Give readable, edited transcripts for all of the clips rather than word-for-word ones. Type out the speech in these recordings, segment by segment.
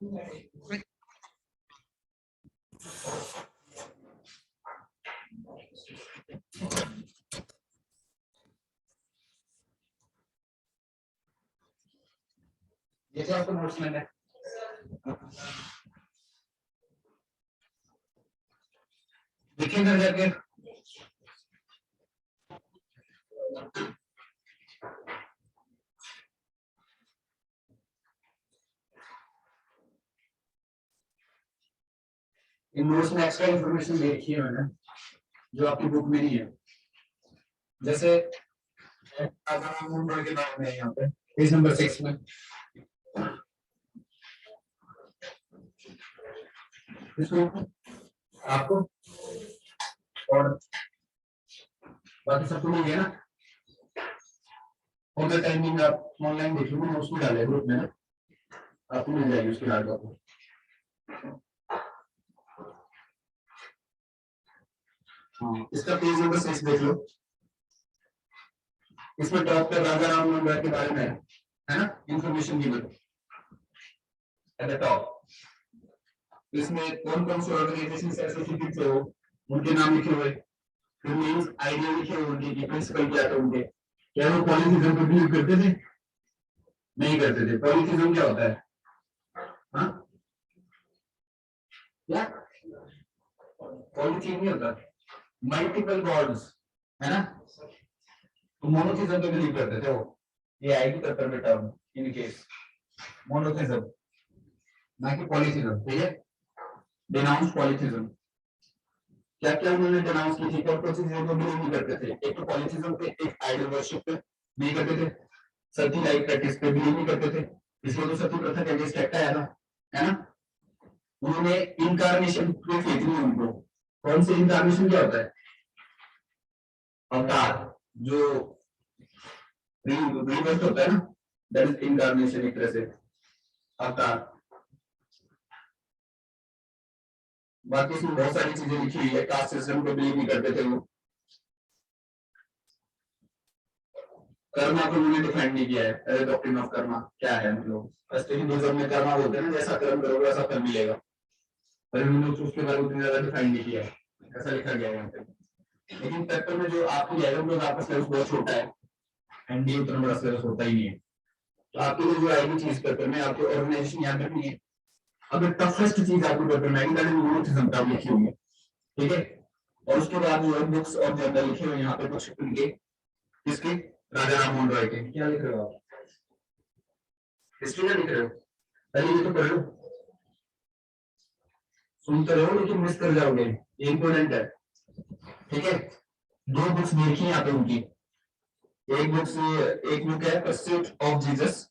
ये तो आपको नोट्स में है, देखिए घर जाके। इन नोट्स में एक्स्ट्रा इंफॉर्मेशन दे रखी है मैंने, जो आपकी बुक में नहीं है। जैसे के बारे में यहाँ पे पेज नंबर 6 में आपको और बाकी सब तो मिल गया ना। और मैं टाइमिंग आप ऑनलाइन देख लो, मैं उसको डाले ग्रुप में ना, आपको मिल जाएगी उसकी हार्ड कॉपी। हाँ, इसका पेज नंबर 6 देख लो। इसमें टॉप पे राजा राम मोहन रॉय के बारे में है ना, information given at the top. इसमें कौन कौन से ऑर्गेनाइजेशन से एसोसिएटेड थे वो, उनके नाम लिखे हुए, फिर मींस आइडिया लिखे हुए उनके कि प्रिंसिपल क्या थे उनके, क्या वो पॉलिटिज्म को बिलीव करते थे, नहीं करते थे। पॉलिटिज्म क्या होता है? हाँ क्या पॉलिटिज्म नहीं होता, मल्टीपल गॉड्स है ना, तो मोनोथिज्म पे बिलीव करते थे वो। ये आएगी पेपर में टर्म इन केस, मोनोथिज्म ना कि पॉलिथिज्म। ठीक है, डिनाउंस पॉलिथिज्म। क्या क्या उन्होंने डिनाउंस की थी, कौन कौन सी चीजों को बिलीव नहीं करते थे? एक तो पॉलिथिज्म पे, एक आइडल वर्शिप पे नहीं करते थे, सती लाइक प्रैक्टिस पे बिलीव नहीं करते थे, इसलिए तो सती प्रथा के अगेंस्ट एक्ट आया था, है ना। उन्होंने इनकार्नेशन पे फेथ नहीं उनको। कौन से इनकार्नेशन क्या होता है? अवतार, जो रीबर्थ होता है ना, दैट इज इनकार्नेशन, एक तरह से अवतार। बाकी इसमें बहुत सारी चीजें लिखी हुई है, कास्ट सिस्टम को बिलीव नहीं करते थे वो। कर्मा को उन्होंने डिफाइन नहीं किया है, डॉक्ट्रिन ऑफ कर्मा क्या है, मतलब हिंदुइज्म में कर्मा बोलते हैं ना, जैसा कर्म करोगे वैसा फल मिलेगा, पर उन्होंने उसके बारे में उतनी ज्यादा डिफाइन नहीं किया है, ऐसा लिखा गया है यहाँ पे। लेकिन पेपर में जो आपको जाएगा वो आपका सिलेबस बहुत छोटा है, एनडीए उतना बड़ा सिलेबस होता ही नहीं है, तो आपके लिए जो आएगी चीज पेपर में, आपको ऑर्गेनाइजेशन याद रखनी है। अगर टफेस्ट चीज आपको पेपर में आएगी दैट इज मोनोथिज्म का लिखी हुई है, ठीक है। और उसके बाद जो है बुक्स और जर्नल लिखे हुए यहाँ पे कुछ उनके, किसके? राजा राम मोहन रॉय के। क्या लिख रहे हो आप? हिस्ट्री में लिख रहे हो? पहले ये तो पढ़ लो, सुनते रहो लेकिन मिस कर जाओगे, ये इंपॉर्टेंट है, ठीक है। दो बुक्स देखी यहाँ पे उनकी, एक बुक है pursuit of Jesus,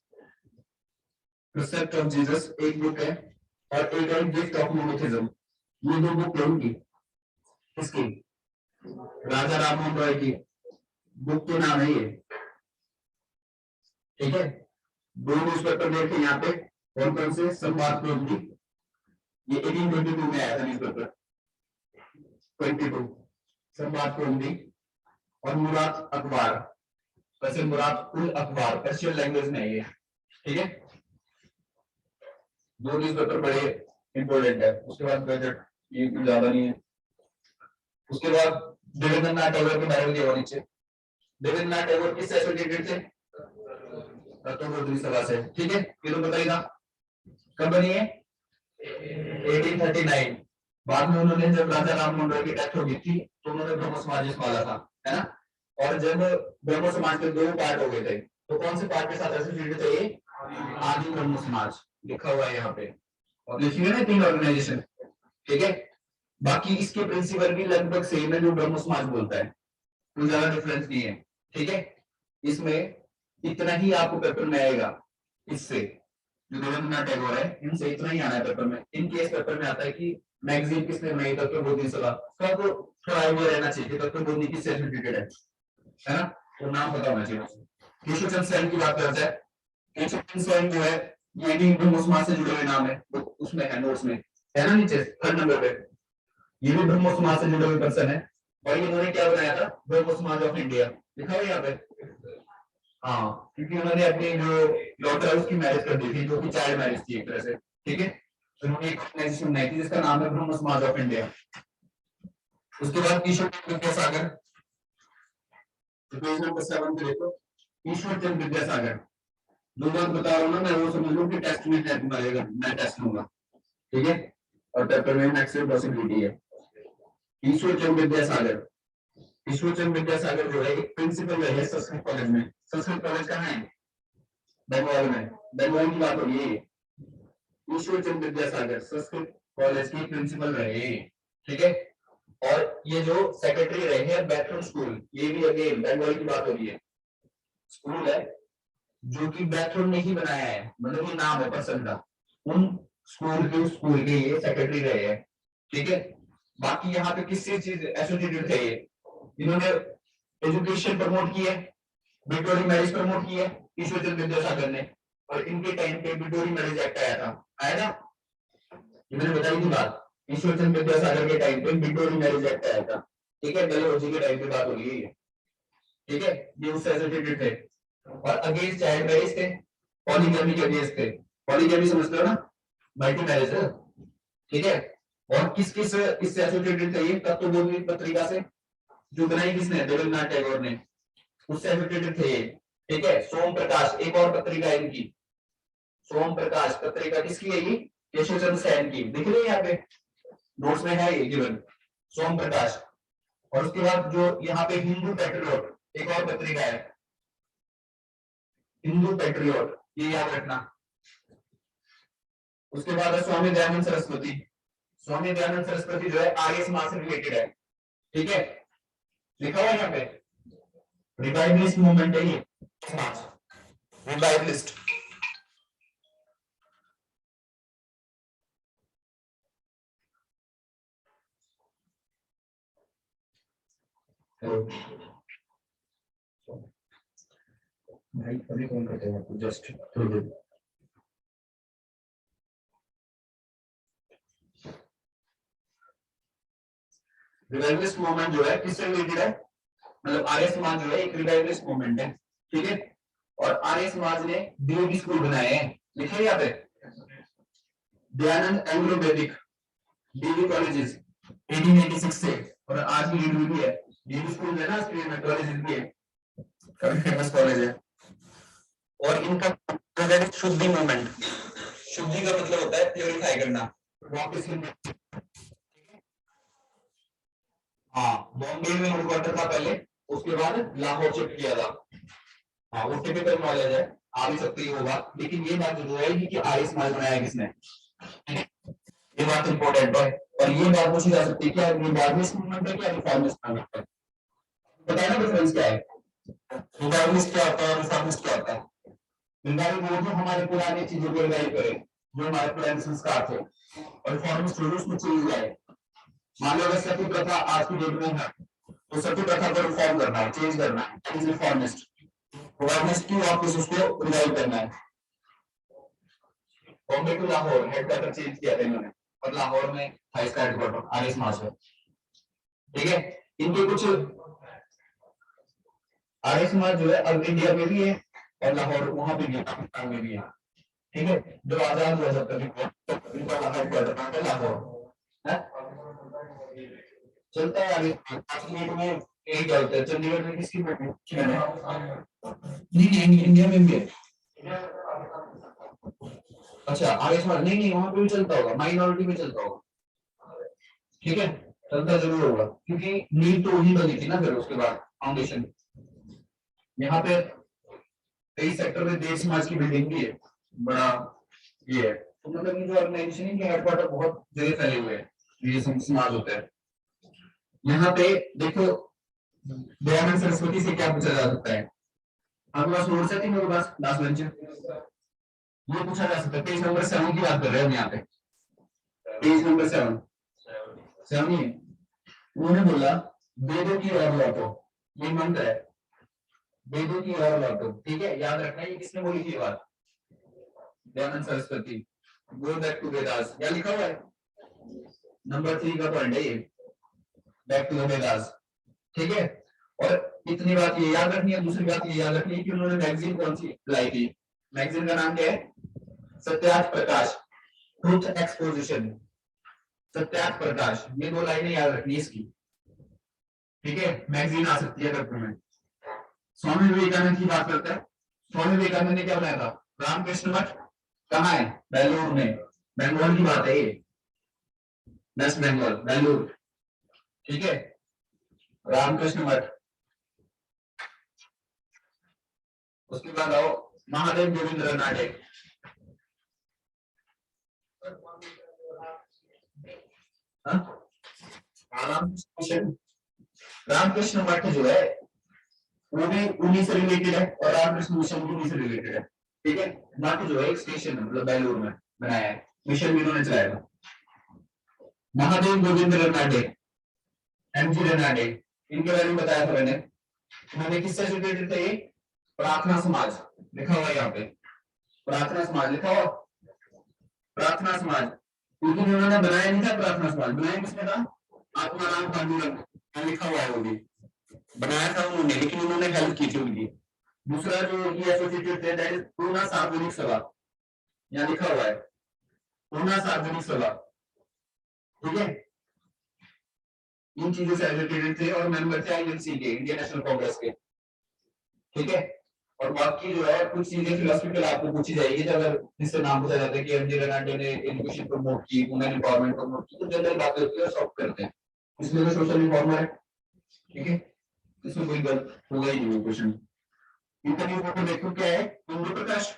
precept of Jesus एक बुक है, और एक है गिफ्ट ऑफ मोनोथिज्म। ये दो बुक है उनकी, किसकी? राजा राम मोहन रॉय की। बुक के नाम है ये, ठीक है। दो न्यूज़पेपर देखे यहाँ पे, कौन कौन से? संवाद क्रांति, ये 1822 में आया था न्यूज़पेपर, 22 संवाद क्रांति, और मुराद अखबार, वैसे मुराद उल अखबार पर्शियन लैंग्वेज में है ये, ठीक है। दो न्यूज़पेपर बड़े इंपॉर्टेंट है। उसके बाद बजट ये ज्यादा नहीं है। उसके बाद देवेंद्रनाथ टैगोर के बारे में दिया नीचे। देवेंद्रनाथ टैगोर किससे एसोसिएटेड थे? तत्वबोधिनी सभा से, ठीक है, ये तो पता ही था। कब बनी है? 1839। बाद में उन्होंने, जब राजा राम मोहन रॉय की डेथ हो गई थी, तो उन्होंने ब्रह्म समाज संभाला था, है ना। और जब ब्रह्म समाज के दो पार्ट हो गए थे, तो कौन से पार्ट के साथ एसोसिएटेड थे ये? आदि ब्रह्म समाज, लिखा हुआ है यहाँ पे, और लिखी हुई है ना 3 ऑर्गेनाइजेशन, ठीक है। बाकी इसके प्रिंसिपल भी लगभग सेम है जो ब्रह्म समाज बोलता है, कोई ज्यादा डिफरेंस नहीं है, ठीक है। इसमें इतना ही आपको पेपर में आएगा, इससे जो देवेंद्रनाथ टैगोर है इनसे इतना ही आना है पेपर में। इन केस पेपर में आता है कि मैगजीन किसने बनाई, तत्वबोधिनी सभा, तो थोड़ा आइडिया रहना चाहिए तत्वबोधिनी किससे एसोसिएटेड है ना, तो नाम पता होना चाहिए। केशव चंद्र सेन की बात करते हैं, केशव चंद्र सेन जो है ये भी ब्रह्म समाज से जुड़े हुए नाम है, तो उसमें है, नोट्स में है ना, नीचे 3rd नंबर पे, ये भी ब्रह्म समाज से जुड़े हुए पर्सन है। और इन्होंने क्या बनाया था? ब्रह्म समाज ऑफ इंडिया, लिखा हुआ यहाँ पे। हाँ, क्योंकि उन्होंने अपनी जो डॉटर है उसकी मैरिज कर दी थी, जो कि चाइल्ड मैरिज थी एक तरह से, ठीक है, तो उन्होंने एक ऑर्गेनाइजेशन बनाई थी जिसका नाम है ब्रह्म समाज ऑफ इंडिया। उसके बाद ईश्वर चंद्र विद्यासागर, पेज नंबर 7 पे देखो, ईश्वर चंद्र विद्यासागर। जो बात बता रहा हूँ ना मैं वो समझ लो कि टेस्ट में मारेगा, मैं टेस्ट लूंगा, ठीक है, और पेपर में मैक्सिमम पॉसिबिलिटी है। ईश्वर चंद्र विद्यासागर, ईश्वर चंद्र विद्यासागर जो है एक प्रिंसिपल है संस्कृत कॉलेज में। संस्कृत कॉलेज कहाँ है? बंगाल में। बंगाल की बात हो रही है। ईश्वर चंद्र विद्यासागर संस्कृत कॉलेज के प्रिंसिपल रहे, ठीक है, और ये जो सेक्रेटरी रहे हैं बैथरूम स्कूल, ये भी अगेन बंगाल की बात हो रही है। स्कूल है जो कि बैथरूम ने ही बनाया है, मतलब ये नाम है पर्सन का, उन स्कूल के ये सेक्रेटरी रहे हैं, ठीक है। बाकी यहाँ पे किससे चीज एसोसिएटेड थे ये, इन्होंने एजुकेशन प्रमोट की है, बिटोरी मैरिज प्रमोट की है ईश्वर चंद्र विद्यासागर ने, और इनके टाइम पे बिटोरी मैरिज एक्ट आया था, ये मैंने बताई थी बात। ईश्वर चंद्र विद्यासागर के टाइम पे बिटोरी मैरिज एक्ट आया था, ठीक है, डलहौजी के टाइम पे बात हो रही है, ठीक है, ये उससे एसोसिएटेड थे। और अगेंस्ट चाइल्ड मैरिज थे, पॉलीगैमी के अगेंस्ट थे। पॉलीगैमी समझते हो ना, मल्टी मैरिज, ठीक है। और किस किस इससे एसोसिएटेड थे ये, तत्वबोधि पत्रिका से, जो बनाई किसने, देवेंद्रनाथ टैगोर ने, उससे एसोसिएटेड थे ये, ठीक है। सोम प्रकाश, एक और पत्रिका है इनकी, सोम प्रकाश पत्रिका किसकी है ये, केशव चंद्र सेन की, दिख रही है यहाँ पे नोट्स में है ये गिवन, सोम प्रकाश। और उसके बाद जो यहाँ पे हिंदू पैट्रियोट, एक और पत्रिका है हिंदू पैट्रियोट, ये याद रखना। उसके बाद है स्वामी दयानंद सरस्वती। स्वामी दयानंद सरस्वती जो है आर्य समाज से रिलेटेड है, ठीक है, लिखा हुआ है यहाँ पे, रिवाइवलिस्ट मूवमेंट है ये समाज, रिवाइवलिस्ट। भाई अभी कौन करते हैं आपको जस्ट रिवाइवलिस्ट मूवमेंट जो है किससे रिलेटेड है, मतलब आर्य समाज जो है एक रिवाइवलिस्ट मूवमेंट है, ठीक है। और आर्य समाज ने डीएवी स्कूल बनाए हैं, लिखे यहाँ पे, दयानंद एंग्लो वैदिक डीवी कॉलेजेस 1886 से, और आज की डेट में भी है डीवी स्कूल है ना, स्कूल कॉलेजेस भी है, काफी फेमस कॉलेज है। और इनका शुद्धि मूवमेंट, शुद्धि का मतलब होता है प्योरीफाई करना, वापस हाँ, बॉम्बे में हेडक्वार्टर था पहले, उसके बाद लाहौर शिफ्ट किया था। हाँ, वो टिपिकल नॉलेज है, आ भी सकती होगा, लेकिन ये बात जरूर है कि आर्य समाज बनाया किसने, ये बात इंपॉर्टेंट है। और ये बात पूछी जा सकती है क्या रिवाइवलिस्ट मूवमेंट है क्या रिफॉर्मिस्ट मूवमेंट है, बताया ना डिफरेंस क्या है, रिवाइवलिस्ट क्या होता है, रिफॉर्मिस्ट क्या होता है। रिवाइवल वो जो हमारे पुरानी चीजों को रिवाइव करे, जो हमारे पुराने संस्कार थे, और रिफॉर्मिस्ट जो उसमें चेंज लाए। मान लो अगर सती प्रथा आज की डेट में है, तो सती प्रथा को रिफॉर्म करना है, चेंज करना है, इज रिफॉर्मिस्ट। रिफॉर्मिस्ट की वापस उसको रिवाइव करना है। Bombay to Lahore headquarter change किया था इन्होंने, और लाहौर में था इसका हेडक्वार्टर आर्य समाज का, ठीक है। इनके कुछ आर्य समाज जो है अब इंडिया में भी है, और लाहौर वहां पे भी है, पाकिस्तान में भी है, ठीक है। जो आजाद हुआ जब तक इनका हेडक्वार्टर था लाहौर है, चलता है आगे। आज की डेट में यही चलता है, चंडीगढ़ में किसकी नहीं इंडिया में भी है, अच्छा आगे समाज नहीं नहीं वहां पे भी चलता होगा, माइनॉरिटी में चलता होगा, ठीक है, चलता जरूर होगा, क्योंकि नींव तो वही बनी थी ना फिर उसके बाद फाउंडेशन। यहाँ पे कई सेक्टर में देश समाज की बिल्डिंग भी है, बड़ा ये है, तो मतलब ये जो ऑर्गेनाइजेशन है हेडक्वार्टर बहुत जगह फैले हुए हैं, ये समाज होता है। यहाँ पे देखो दयानंद सरस्वती से क्या पूछा जा सकता है, आपके पास नोट्स है मेरे पास लास्ट बेंच, ये पूछा जा सकता है, पेज नंबर 7 की बात कर रहे हैं हम यहाँ पे, पेज नंबर 7 7 ही है। उन्होंने बोला वेदों की ओर लौटो, ये मंत्र है, वेदों की ओर लौटो, ठीक है, याद रखना ये किसने बोली थी बात, Dayanand Saraswati. Go back to Vedas, क्या लिखा हुआ है, नंबर 3 का पॉइंट है ये, बैक टू वेदास, ठीक है। और इतनी बात ये याद रखनी है, दूसरी बात ये याद रखनी है कि उन्होंने मैगजीन कौन सी लाई थी, मैगजीन का नाम क्या है, सत्यार्थ प्रकाश, ट्रुथ एक्सपोजिशन, सत्यार्थ प्रकाश, ये 2 लाइनें याद रखनी इसकी, ठीक है। मैगजीन आ सकती है पेपर में। स्वामी विवेकानंद की बात करते हैं। स्वामी विवेकानंद ने क्या बनाया था? रामकृष्ण मठ कहाँ है? बेलूर में, बंगाल की बात है ये, वेस्ट बंगाल, बेलूर, ठीक है, रामकृष्ण मठ। उसके बाद आओ महादेव गोविंद रनाडे, रामकृष्ण मठ जो है वो भी उन्हीं से रिलेटेड है और रामकृष्ण मिशन भी उन्हीं से रिलेटेड है, ठीक है। मठ जो है एक स्टेशन मतलब बेलूर में बनाया है, मिशन भी उन्होंने चलाया था। महादेव गोविंद रनाडे, एमजी रनाडे, इनके बारे में बताया था मैंने। उन्होंने किससे रिलेटेड थे? ये प्रार्थना समाज, लिखा हुआ है यहाँ पे, प्रार्थना समाज लिखा हुआ, प्रार्थना समाज, क्योंकि उन्होंने बनाया नहीं था प्रार्थना समाज, बनाया किसने था? आत्माराम पांडुरंग, लिखा हुआ है वो भी, बनाया था उन्होंने, लेकिन उन्होंने हेल्प की थी उनकी। दूसरा जो ये एसोसिएटेड थे दैट इज पूर्णा सार्वजनिक सभा, यहाँ लिखा हुआ है पूर्णा सार्वजनिक सभा, ठीक है। इन चीजों से एसोसिएटेड थे और मेंबर थे आईएनसी के, इंडियन नेशनल कांग्रेस के, ठीक है। और बाकी जो है कुछ चीजें फिलोसफिकल आपको पूछी जाएगी, जब अगर जिससे नाम पूछा जाता है कि एमजी रनाडे ने एजुकेशन प्रमोट की, वुमेन एम्पावरमेंट प्रमोट की, तो जनरल बातें होती है और सॉल्व करते हैं, इसलिए तो सोशल रिफॉर्मर है, ठीक है। इसमें कोई गलत होगा ही नहीं क्वेश्चन। इंटरव्यू फोटो देखो क्या है? इंदु प्रकाश,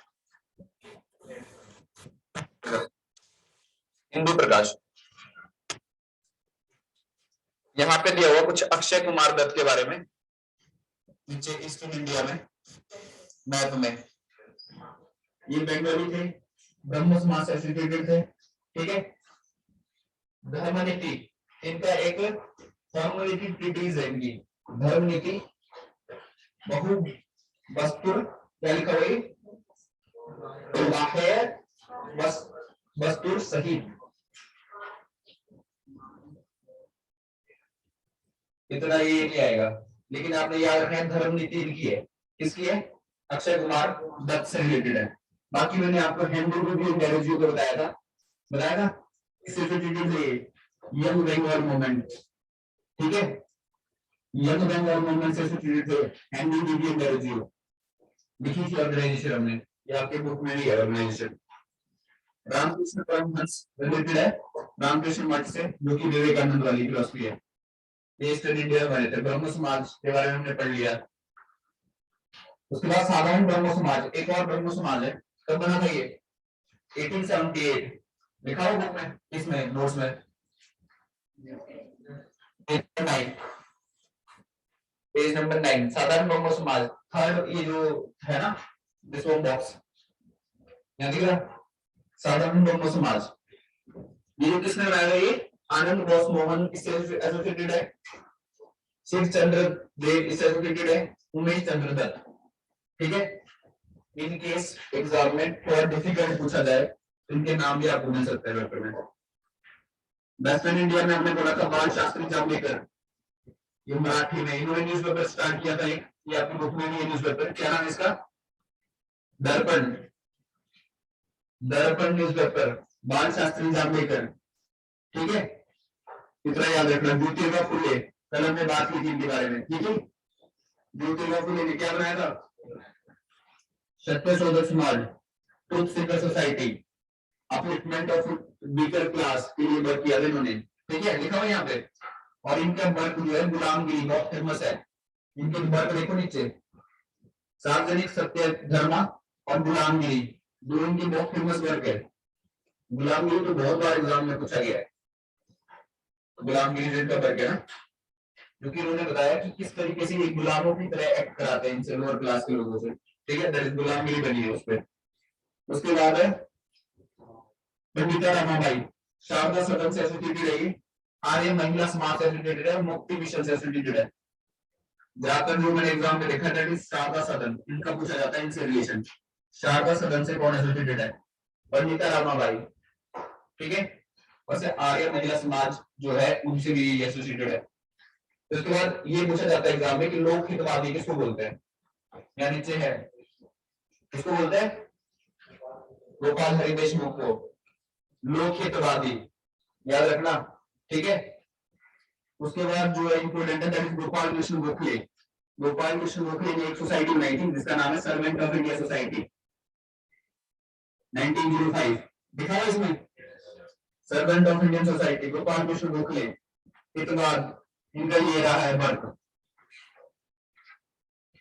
इंदु प्रकाश, यहाँ पे दिया हुआ कुछ अक्षय कुमार दत्त के बारे में, नीचे ईस्टर्न इंडिया में मैप में, ये बंगाली थे, ब्रह्म समाज से एसोसिएटेड थे, ठीक है। धर्मनीति, इनका एक धर्मनीति ट्रीटीज है इनकी, धर्मनीति बहु वस्तुर, क्या लिखा हुआ है? वस्तुर सहित, इतना ये नहीं आएगा, लेकिन आपने याद रखना है धर्म नीति इनकी है, किसकी है? अक्षय कुमार दत्त से रिलेटेड है। बाकी मैंने आपको हेनरी विवियन डेरोजियो को बताया था, इससे रिलेटेड है यंग बंगाल मूवमेंट, ठीक है, यंग बंगाल मूवमेंट से रिलेटेड है हेनरी विवियन डेरोजियो, लिखी थी ऑर्गेनाइजेशन हमने, ये आपके बुक में भी है ऑर्गेनाइजेशन। रामकृष्ण परमहंस रिलेटेड है रामकृष्ण मठ से, जो कि विवेकानंद वाली फिलॉसफी है, ये ईस्टर्न इंडिया में बने थे। ब्रह्म समाज के बारे में हमने पढ़ लिया। उसके बाद साधारण ब्रह्म समाज, एक और ब्रह्म समाज है, कब बना था ये? 1878, लिखा हुआ बुक में, इसमें नोट्स में, पेज नंबर 9, साधारण ब्रह्म समाज, थर्ड ये जो है ना दिस वन बॉक्स, यहाँ दिख रहा साधारण ब्रह्म समाज, ये जो किसने बनाया है? ये आनंद बोस मोहन इससे एसोसिएटेड है, शिव चंद्र देव इससे एसोसिएटेड है, उमेश चंद्र दत्त, ठीक है। इन केस एग्जाम में थोड़ा डिफिकल्ट पूछा जाए तो इनके नाम भी आपको मिल सकते हैं पेपर में। वेस्टर्न इंडिया में हमने बोला था बाल शास्त्री जावड़ेकर, ये मराठी में, इन्होंने न्यूज़पेपर स्टार्ट किया था एक, ये आपकी बुक में भी है न्यूज़पेपर, क्या नाम है इसका? दर्पण, दर्पण न्यूज़पेपर, बाल शास्त्री जावड़ेकर, ठीक है। इतना याद रखना। ज्योतिबा फुले, कल हमने बात की थी इनके बारे में, ठीक है। ज्योतिबा फुले ने क्या बनाया था? Satyashodhak Samaj, truth Sikar society, upliftment of weaker class के लिए वर्क किया था इन्होंने, ठीक है, लिखा हुआ यहाँ पे। और इनका वर्क जो है गुलामगिरी बहुत फेमस है, इनके वर्क देखो नीचे, सार्वजनिक सत्य धर्म और गुलामगिरी, दो इनकी बहुत फेमस वर्क है। गुलामगिरी तो बहुत बार एग्जाम में पूछा गया है, गुलामगिरी जिनका वर्क है ना, क्योंकि उन्होंने बताया कि किस तरीके से ये गुलामों की तरह एक्ट कराते हैं इनसे, लोअर क्लास के लोगों से, ठीक है, दैट इज गुलामगिरी बनी है उस पे। उसके बाद है पंडिता रमाबाई, शारदा सदन से एसोसिएटेड है, आर्य महिला समाज से एसोसिएटेड है, मुक्ति मिशन से एसोसिएटेड है। ज्यादातर जो मैंने एग्जाम में देखा दैट इज शारदा सदन, इनका पूछा जाता है इनसे रिलेशन। शारदा सदन से कौन एसोसिएटेड है? पंडिता रमाबाई, ठीक है। वैसे आर्य महिला समाज जो है उनसे भी एसोसिएटेड है। उसके बाद ये पूछा जाता है एग्जाम में कि लोक हितवादी किसको बोलते हैं? यहाँ नीचे है, किसको बोलते हैं? गोपाल हरि देशमुख को लोकहितवादी, याद रखना, ठीक है। उसके बाद जो है इंपोर्टेंट है दैट इज गोपाल कृष्ण गोखले। गोपाल कृष्ण गोखले ने एक सोसाइटी बनाई थी जिसका नाम है सर्वेंट ऑफ इंडिया सोसाइटी, 1905। दिखा है इसमें servant of Indian society, Gopal Krishna Gokhale, Hitavada, इनका ये रहा है वर्क।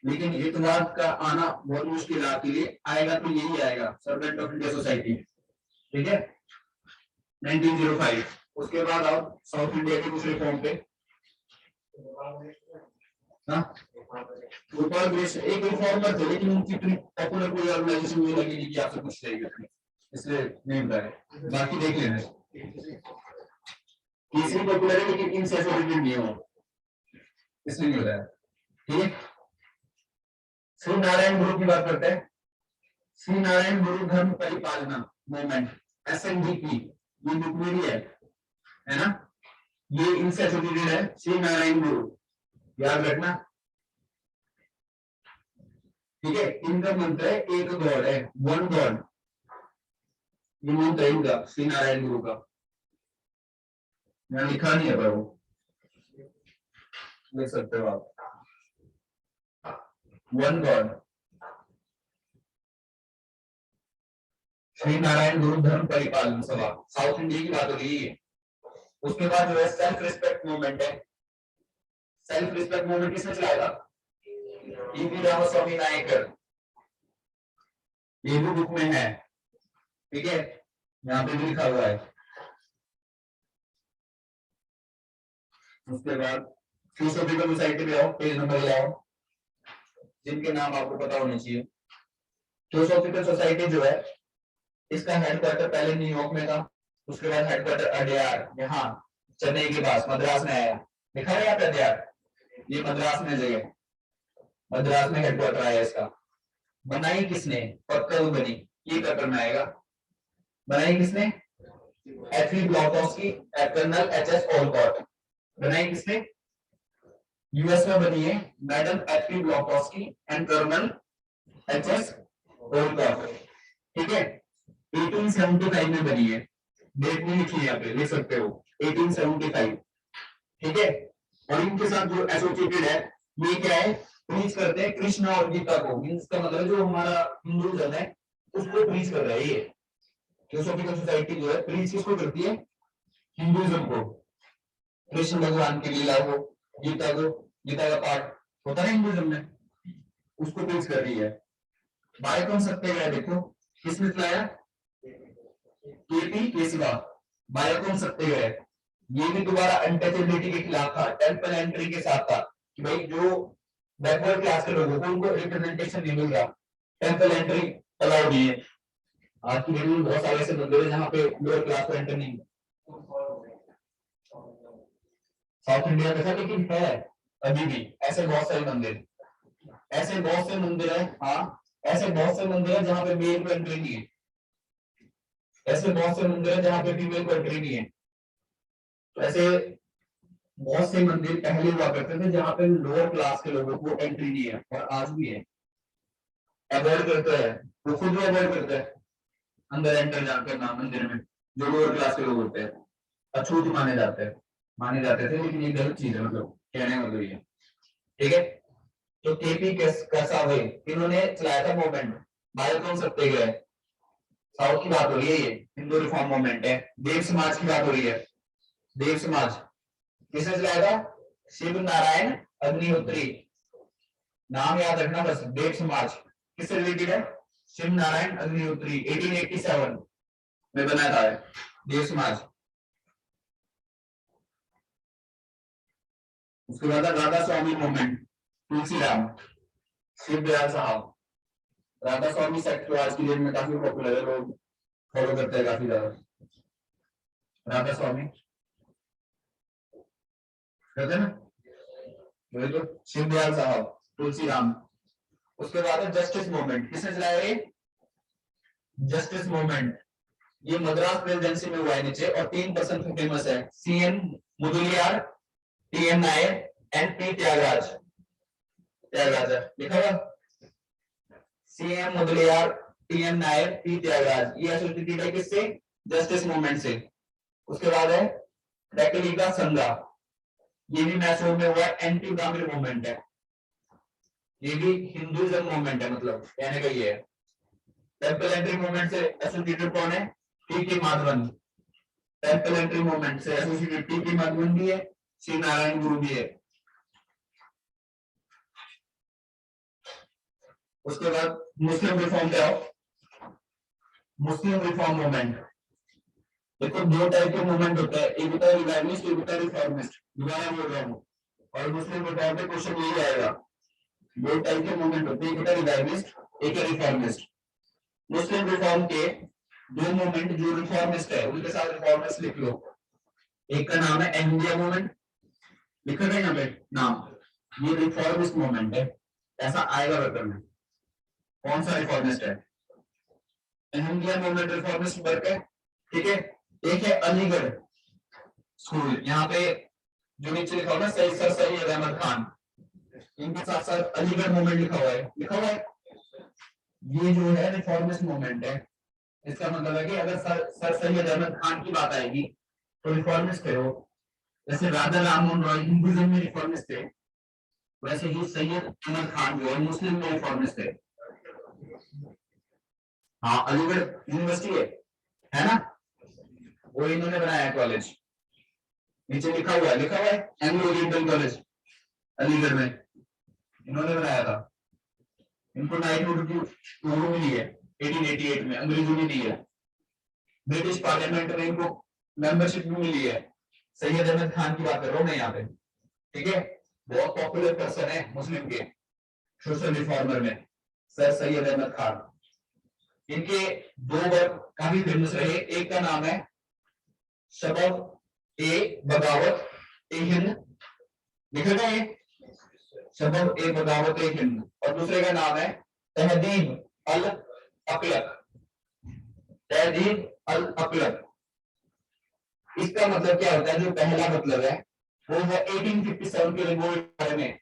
लेकिन हितवाद का आना बहुत मुश्किल है आपके लिए, आएगा तो यही आएगा, सर्वेंट ऑफ इंडिया सोसाइटी, ठीक है, 1905। उसके बाद आओ साउथ इंडिया के दूसरे फॉर्म पे, गोपाल कृष्ण एक रिफॉर्मर थे, लेकिन उनकी इतनी पॉपुलर कोई ऑर्गेनाइजेशन नहीं लगी कि आपसे कुछ रहेगी, इसलिए नहीं बताया, बाकी देख लेना। तीसरी पॉपुलर है लेकिन इनसे एसोसिएटेड नहीं हो, इसलिए नहीं बताया, ठीक है। श्री नारायण गुरु की बात करते हैं। श्री नारायण गुरु धर्म परिपालना मूवमेंट, SNDP, ये बुक मेरी है ना, ये इनसे एसोसिएटेड है, श्री नारायण गुरु, याद रखना, ठीक है। इनका मंत्र है एक गॉड है, वन गॉड, ये मंत्र है इनका, श्री नारायण गुरु का, यहाँ लिखा नहीं है पर वो देख सकते हो आप, वन गॉड, श्री नारायण गुरु धर्म परिपालन सभा, साउथ इंडिया की बात हो रही है। उसके बाद जो है सेल्फ रिस्पेक्ट मूवमेंट है। सेल्फ रिस्पेक्ट मूवमेंट किसने चलाया था? ईवी रामास्वामी नायकर, ये भी बुक में है, ठीक है, यहाँ पे भी लिखा हुआ है। उसके बाद थियोसॉफिकल सोसाइटी पे आओ, पेज नंबर लाओ, जिनके नाम आपको पता होने चाहिए। थियोसॉफिकल सोसाइटी जो है, इसका हेडक्वार्टर पहले न्यूयॉर्क में था, उसके बाद हेडक्वार्टर अडयार, यहाँ चेन्नई के पास मद्रास में आया, लिखा है यहाँ पे अडयार, ये मद्रास में जगह, मद्रास में हेडक्वार्टर आया इसका। बनाई किसने? और कब बनी, ये पेपर में आएगा। बनाई किसने? एथली ब्लॉकॉस्की, कर्नल HS ओलकॉट। बनाई किसने? यूएस में बनी है मैडम एथली Blavatsky and colonel HS Olcott, ठीक है, 1875 में बनी है, डेट नहीं लिखी है यहाँ पे, लिख सकते हो 1875, ठीक है। और इनके साथ जो एसोसिएटेड है, ये क्या है, प्रीच करते हैं कृष्ण और गीता को, इसका मतलब जो हमारा हिंदुइज्म है उसको प्रीच कर रहा है ये। थियोसॉफिकल सोसाइटी जो है प्रीच किसको करती है? हिंदुइज्म को, कृष्ण भगवान की लीला को, गीता को, गीता का पाठ होता है हिंदुइज्म में, उसको प्रीच कर रही है। बायकम सत्याग्रह देखो किसने चलाया? KP केशवा, बायकम सत्याग्रह, ये भी दोबारा अनटचेबिलिटी के खिलाफ था, टेंपल एंट्री के साथ था कि भाई जो बैकवर्ड क्लास के लोगों को उनको रिप्रेजेंटेशन नहीं मिल रहा, टेंपल एंट्री अलाउड नहीं है। आज की डेट में बहुत सारे ऐसे मंदिर है जहाँ पे लोअर क्लास को एंटर नहीं, साउथ इंडिया में था लेकिन है अभी भी ऐसे बहुत सारे मंदिर, ऐसे बहुत से मंदिर है, हाँ ऐसे बहुत से मंदिर है जहाँ पे मेल को एंट्री नहीं है, ऐसे बहुत से मंदिर है जहाँ पे फीमेल को एंट्री नहीं है। तो ऐसे बहुत से मंदिर पहले हुआ करते थे जहाँ पे लोअर क्लास के लोगों को एंट्री नहीं है, और आज भी है, अवॉइड करता है, वो खुद भी अवॉइड करता है अंदर एंटर जाकर ना मंदिर में, जो लोअर क्लास के लोग होते हैं अछूत माने जाते थे, लेकिन ये गलत चीज है, मतलब कहने का मतलब ये, ठीक है। तो KP केशवा, इन्होंने चलाया था मूवमेंट बायकम सत्याग्रह, साउथ की बात हो रही है, ये हिंदू रिफॉर्म मूवमेंट है। देव समाज की बात हो रही है, देव समाज किसने चलाया था? शिव नारायण अग्निहोत्री, नाम याद रखना बस, देव समाज किससे रिलेटेड है? शिव नारायण अग्निहोत्री, 1887 में बना था देव समाज। उसके बाद राधा स्वामी मूवमेंट, तुलसीराम, शिव दयाल साहब, राधा स्वामी सेक्ट तो आज की डेट में काफी पॉपुलर है, लोग फॉलो करते हैं काफी ज्यादा, राधा स्वामी कहते हैं ना, वही तो शिव दयाल साहब, तुलसीराम। उसके बाद है जस्टिस मूवमेंट, किसने चलाया ये? जस्टिस मूवमेंट, ये मद्रास प्रेसिडेंसी में हुआ है नीचे, और 3% फेमस है, CN Mudaliar, TN Nair and P Tyagaraj, Tyagaraj लिखा हुआ, CM Mudaliar, TN Nair, P Tyagaraja, ये एसोसिएटेड है किससे? जस्टिस मूवमेंट से। उसके बाद है रेक्लिका संघा, ये भी मैसूर में हुआ, एंटी ब्राह्मण मूवमेंट है, ये भी हिंदुइज्म मूवमेंट है, मतलब कहने का ये है। टेम्पल एंट्री मूवमेंट से एसोसिएटेड कौन है? T Madhavan. Temple entry movement से एसोसिएटेड टी माधवन भी है, श्री नारायण गुरु भी है। उसके बाद मुस्लिम रिफॉर्म पे आओ। मुस्लिम रिफॉर्म मूवमेंट, देखो दो टाइप के मूवमेंट होते हैं, एक होता है रिवाइवलिस्ट, एक होता है रिफॉर्मिस्ट। दोबारा बोल रहा हूँ, और मुस्लिम रिफॉर्म पे क्वेश्चन यही आएगा। दो टाइप के मूवमेंट होते हैं, एक होता है रिवाइवलिस्ट, एक है रिफॉर्मिस्ट। मुस्लिम रिफॉर्म के दो मूवमेंट जो रिफॉर्मिस्ट है उनके साथ रिफॉर्मिस्ट लिख लो। एक का नाम है अहमदिया मूवमेंट, लिखा है यहाँ पे नाम, ये रिफॉर्मिस्ट मूवमेंट है, ऐसा आएगा पेपर में। कौन सा रिफॉर्मिस्ट है? अहमदिया मूवमेंट रिफॉर्मिस्ट वर्क है, ठीक है। एक है अलीगढ़ स्कूल, यहाँ पे जो नीचे लिखा हुआ ना सर सैयद अहमद खान, इनके साथ साथ अलीगढ़ मूवमेंट लिखा हुआ है, लिखा हुआ है। ये जो है रिफॉर्मिस्ट मूवमेंट है, इसका मतलब है कि अगर सर सैयद अहमद खान की बात आएगी तो रिफॉर्मिस्ट है वो। जैसे राजा राममोहन रॉय हिंदुइज्म में रिफॉर्मिस्ट थे, वैसे ही सैयद अहमद खान जो है मुस्लिम में रिफॉर्मिस्ट है। हाँ, अलीगढ़ यूनिवर्सिटी है ना, वो इन्होंने बनाया कॉलेज, नीचे लिखा हुआ है एंग्लो ओरिएंटल कॉलेज अलीगढ़ में, इन्होंने बनाया था। इनको नाइटहुड की वो मिली है 1888 में, अंग्रेजों ने दी है। ब्रिटिश पार्लियामेंट में इनको मेंबरशिप भी मिली है। सैयद अहमद खान की बात कर रहा हूं मैं यहाँ पे, ठीक है। बहुत पॉपुलर पर्सन है मुस्लिम के सोशल रिफॉर्मर में, सर सैयद अहमद खान। इनके दो वर्क काफी फेमस रहे, एक का नाम है शबब ए बगावत ए हिंद, लिखा गया है शबब ए बगावत ए हिंद, और दूसरे का नाम है तहदीब अल अकलक, तहदीब अल अकलक। इसका मतलब क्या होता है? जो पहला मतलब है वो है 1857 के रिवोल्ट के बारे में,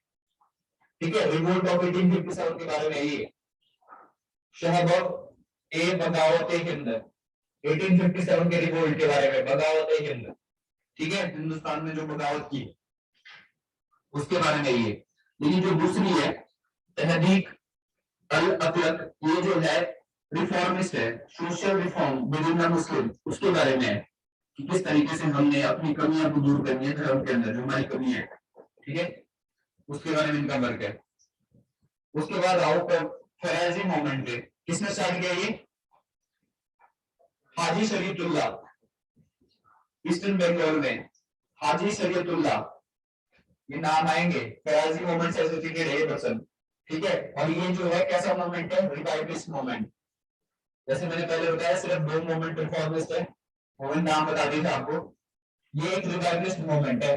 ठीक है, रिवोल्ट ऑफ 1857 के बारे में। ये शहबब ए बगावत ए हिंद, 1857 के रिवोल्ट के बारे में, बगावत ए हिंद, ठीक है, हिंदुस्तान में जो बगावत की उसके बारे में ये। लेकिन जो दूसरी है तहदीक अल अकलक, ये जो है रिफॉर्मिस्ट है, social reform with in the Muslim, उसके बारे में है कि किस तरीके से हमने अपनी कमियां को दूर करनी है धर्म के अंदर, जो हमारी कमी है, ठीक है, उसके बारे में इनका वर्क है। उसके बाद आओ फैजी मूवमेंट पे, किसने स्टार्ट किया ये? हाजी शरीयतुल्लाह, ईस्टर्न बंगाल में हाजी शरीयतुल्लाह, ये नाम आएंगे, फैजी मूवमेंट से एसोसिएटेड है ये पर्सन, ठीक है। और ये जो है कैसा मूवमेंट है? Revivalist movement. जैसे मैंने पहले बताया सिर्फ दो मूवमेंट रिफॉर्मिस्ट है, वो नाम बता दिया था आपको, ये एक रिवाइवलिस्ट मूवमेंट है,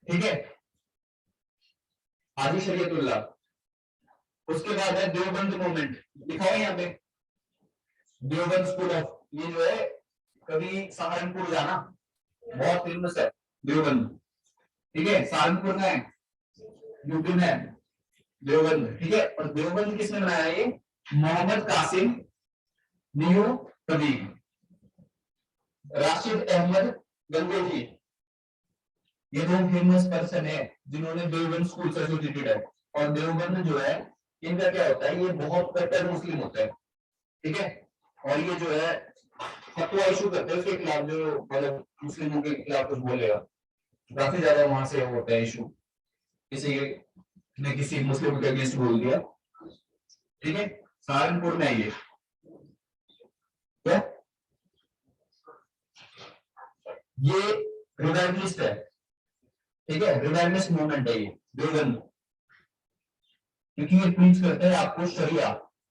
ठीक है, हाजी शरीयतुल्लाह। उसके बाद है देवबंद मूवमेंट, लिखा है यहाँ पे देवबंद स्कूल ऑफ, ये जो है कभी सहारनपुर जाना, बहुत फेमस है देवबंद, ठीक है, सहारनपुर में है, यूपी में है देवबंद, ठीक है। और देवबंद किसने बनाया? ये मोहम्मद कासिम न्यू कबीर, राशिद अहमद गंगोही, ये दो फेमस पर्सन है जिन्होंने देवबंद स्कूल से एसोसिएटेड है। और देवबंद जो है इनका क्या होता है? ये बहुत कट्टर मुस्लिम होता है, ठीक है, और ये जो है फतवा इशू करते हैं उसके खिलाफ, जो मतलब मुस्लिमों के खिलाफ कुछ बोलेगा, काफी ज्यादा वहां से होता है इशू, किसी ने किसी मुस्लिम के अगेंस्ट बोल दिया, ठीक है। सहारनपुर में ये क्या, ये रिवाइवलिस्ट है, ठीक है, रिवाइवलिस्ट मूवमेंट है ये देवबंद, क्योंकि ये प्रीच करते हैं आपको शरिया,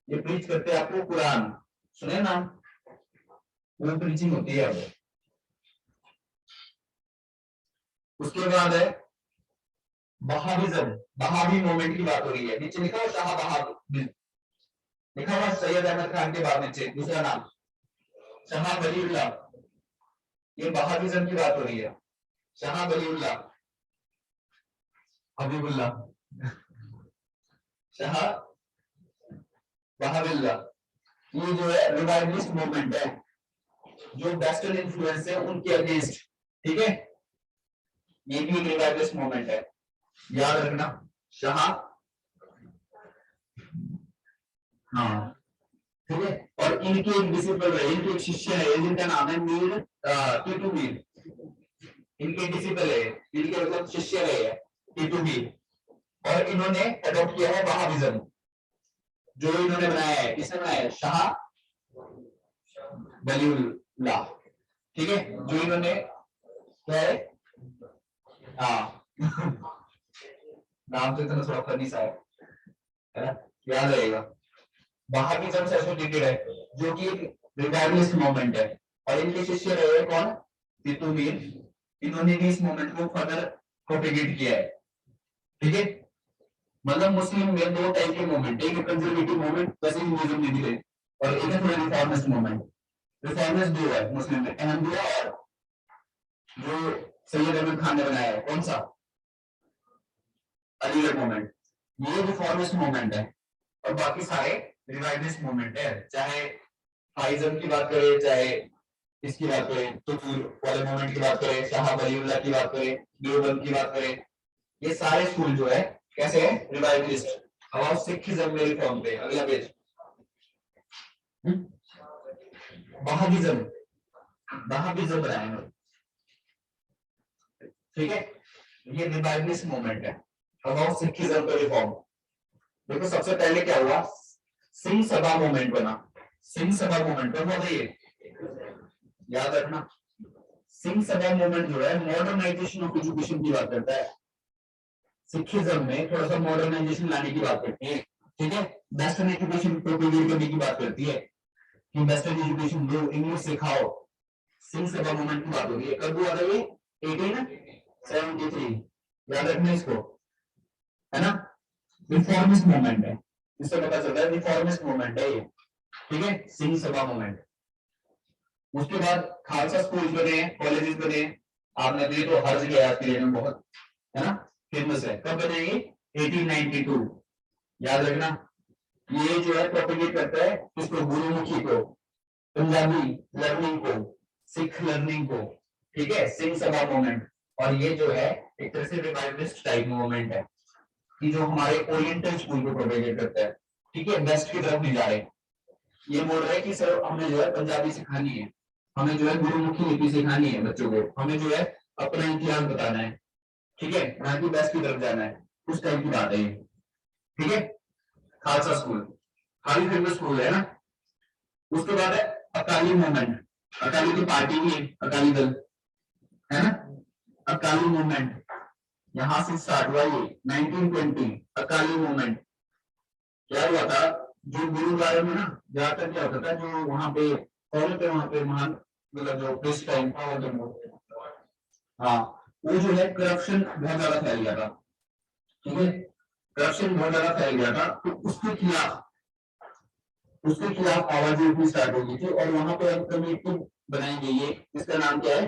ये प्रीच करते हैं आपको कुरान, सुने ना, वो प्रीचिंग होती है। अब उसके बाद है बहाविज्म, बहावी मूवमेंट की बात हो रही है, नीचे लिखा हुआ शाह बहावी, लिखा हुआ सैयद अहमद खान के बाद नीचे दूसरा नाम शाह वलीउल्लाह, ये बहाविज्म की बात हो रही है, शाह वलीउल्लाह हबीबुल्लाह शाह बहाविल्लाह, ये जो है रिवाइवलिस्ट मूवमेंट है, जो वेस्टर्न इन्फ्लुएंस है उनके अगेंस्ट, ठीक है, ये भी एक रिवाइवलिस्ट मूवमेंट है, याद रखना। शाह, हाँ ठीक है, और इनके एक डिसिपल रहे, इनके एक शिष्य है जिनका नाम है मीर टीटू मीर, इनके डिसिपल है, इनके मतलब शिष्य रहे हैं टीटू मीर, और इन्होंने अडॉप्ट किया है वहाबिज्म, जो इन्होंने बनाया है, किसने बनाया है? शाह वलीउल्लाह, ठीक है, जो इन्होंने क्या है, हाँ नाम तो इतना थोड़ा फनी सा है ना, याद रहेगा। वहाबिज्म से एसोसिएटेड है, जो कि एक रिवाइवलिस्ट मूवमेंट है, और इनके शिष्य रहे कौन? टीटू मीर, इन्होंने भी इस मूवमेंट को फर्दर प्रोपेगेट किया है, ठीक है। मतलब मुस्लिम में दो टाइप के मूवमेंट, एक कंजर्वेटिव मूवमेंट वैसे हिंदुइज्म में भी है, और एक है थोड़ा रिफॉर्मिस्ट मूवमेंट। रिफॉर्मिस्ट दो है मुस्लिम में, अहमदिया और जो सैयद अहमद खान ने बनाया है, कौन सा? अलीगढ़ मूवमेंट, ये रिफॉर्मिस्ट मूवमेंट है, और बाकी सारे रिवाइवलिस्ट मूवमेंट है, चाहे फाइजम की बात करें, चाहे इसकी बात करें, तो वाले मूवमेंट की बात करें, शाह वलीउल्लाह की बात करें, देवबंद की बात करें, ये सारे स्कूल जो है कैसे है? रिवाइवलिस्ट। अब आओ सिखिज्म में रिफॉर्म पे, अगला पेज। वहाबिज्म, वहाबिज्म बनाएंगे, ठीक है, ये रिवाइवलिस्ट मूवमेंट है। अब आओ सिखिज्म पे रिफॉर्म। देखो सबसे पहले क्या हुआ, सिंह सभा मूवमेंट बना, सिंह सभा मूवमेंट कब हुआ ये याद रखना। सिंह सभा मूवमेंट जो है मॉडर्नाइजेशन ऑफ एजुकेशन की बात करता है, सिखिज्म में थोड़ा सा मॉडर्नाइजेशन लाने की बात करती है, ठीक है, वेस्टर्न एजुकेशन प्रोपेगेट करने की बात करती है कि वेस्टर्न एजुकेशन दो, इंग्लिश सिखाओ। सिंह सभा मूवमेंट की बात हो रही है, कब हुआ था ये? 1873, याद रखना इसको, है ना। रिफॉर्मिस्ट मूवमेंट है, इससे पता चलता है रिफॉर्मिस्ट मूवमेंट है ये, ठीक है, सिंह सभा मूवमेंट। उसके बाद खालसा स्कूल बने, कॉलेजेस बने, आपने तो ये तो हर्ज किया आपके लिए बहुत, है ना, फेमस है। कब बने ये? 1892, याद रखना। ये जो है प्रोपेगेट करता है किसको? गुरुमुखी को, पंजाबी लर्निंग को, सिख लर्निंग को, ठीक है, सिंह सभा मूवमेंट। और ये जो है एक तरह से रिवाइवलिस्ट टाइप मूवमेंट है कि जो हमारे ओरिएंटल स्कूल को प्रोपेगेट करता है, ठीक है, वेस्ट की तरफ नहीं जा रहे। ये बोल रहे हैं कि सर हमें जो है पंजाबी सिखानी है, हमें जो है गुरुमुखी लिपि सिखानी है बच्चों को, हमें जो है अपना इतिहास बताना है, ठीक है, ना कि वेस्ट की तरफ जाना है, उस टाइप की बात है ये, ठीक है। खालसा स्कूल काफी फेमस स्कूल है ना। उसके बाद है अकाली मूवमेंट, अकाली की पार्टी भी है, अकाली दल, है ना। अकाली मूवमेंट यहां से स्टार्ट हुआ ये 1920, अकाली मूवमेंट। क्या हुआ था, जो गुरुद्वारे में ना ज्यादातर क्या होता था, जो वहां पे वहां पे महान मतलब जो प्रेस टाइम था हाँ, वो जो है करप्शन बहुत ज्यादा फैल गया था, ठीक है, करप्शन बहुत ज्यादा फैल गया था, तो उसके खिलाफ आवाजें उठनी स्टार्ट हो गई थी, और वहां पे एक कमेटी बनाई गई है, इसका नाम क्या है?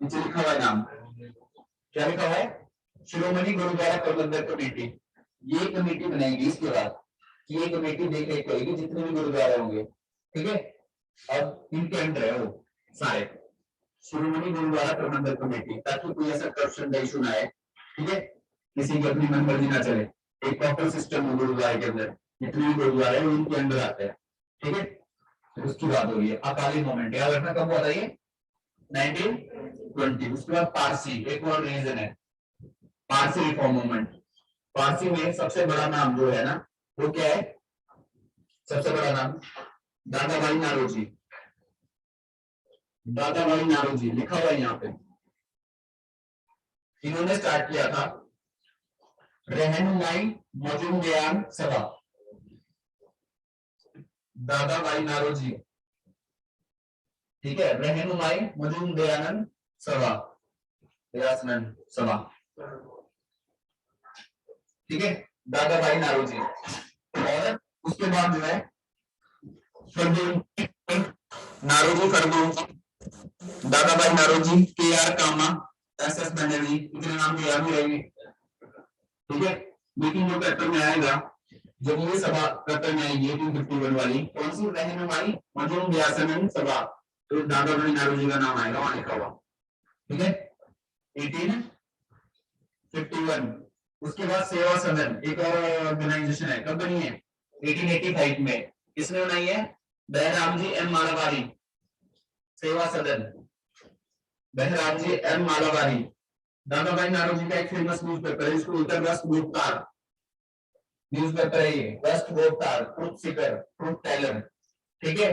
नीचे लिखा हुआ है नाम, क्या लिखा हुआ है? शिरोमणि गुरुद्वारा प्रबंधक कमेटी। ये कमेटी बनाई गई इसके बाद, कि ये कमेटी देख रेख करेगी जितने भी गुरुद्वारे होंगे, ठीक है, अब इनके अंडर है वो सारे, शिरोमणि गुरुद्वारा प्रबंधक कमेटी, ताकि कोई ऐसा करप्शन का इशू ना आए, ठीक है, किसी की अपनी मनमर्जी ना चले, एक प्रॉपर सिस्टम हो गुरुद्वारे के अंदर, जितने भी गुरुद्वारे हैं उनके अंदर आते हैं, ठीक है। तो उसकी बात हो रही है, अकाली मूवमेंट, याद रखना कब हुआ था ये? 1920। उसके बाद पारसी, एक और रीजन है, पारसी रिफॉर्म मूवमेंट। पारसी में सबसे बड़ा नाम जो है ना, वो क्या है? सबसे बड़ा नाम दादा भाई नारोजी, दादा भाई नारोजी लिखा हुआ है यहाँ पे। इन्होंने स्टार्ट किया था रहनुमाई मजूमदारान सभा, दादा भाई नारोजी, ठीक है, रहनुमाई मजूमदारान सभा, सभा, ठीक है, दादा भाई नारोजी। और उसके बाद जो है नारोजी फरदून, दादा भाई Naoroji, K R Cama, S S Banerjee, इतने नाम तो याद ही रहेंगे, ठीक है। लेकिन जो पेपर में आएगा, जब ये सभा पेपर में आएगी 1851 वाली, कौन सी? रहनुमाई मजूमदारान सभा, तो दादाभाई नारोजी का नाम आएगा वहां लिखा हुआ, ठीक है। 1851। उसके बाद सेवा सदन एक और ऑर्गेनाइजेशन है, कंपनी है, 1885 में किसने बनाई है? Behramji M Malabari. Seva Sadan, Behramji M Malabari. Dadabhai Naoroji का एक फेमस न्यूज़पेपर है, इसको बोलते हैं रस्ट गुप्तार। न्यूज़पेपर है ये, Rast Goftar, truth seeker, truth teller, ठीक है।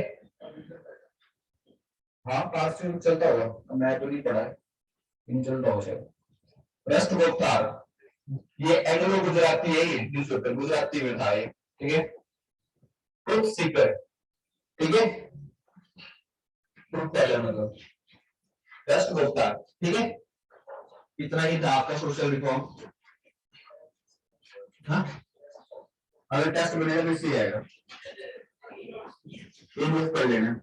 हाँ पास से चलता होगा, मैं तो नहीं पढ़ा है, इन चलता होगा शायद। रस्ट गुप्तार, ये एंग्लो गुजराती है, ये न्यूज़पेपर गुजराती में था ये, ठीक है। ट्रुथ सीकर, ठीक है, ट्रुथ टेलर मतलब रस्ट गुप्तार, ठीक है। इतना ही था आपका सोशल रिफॉर्म। हाँ अगर टेस्ट बनेगा तो इससे आएगा, ये नोट कर लेना,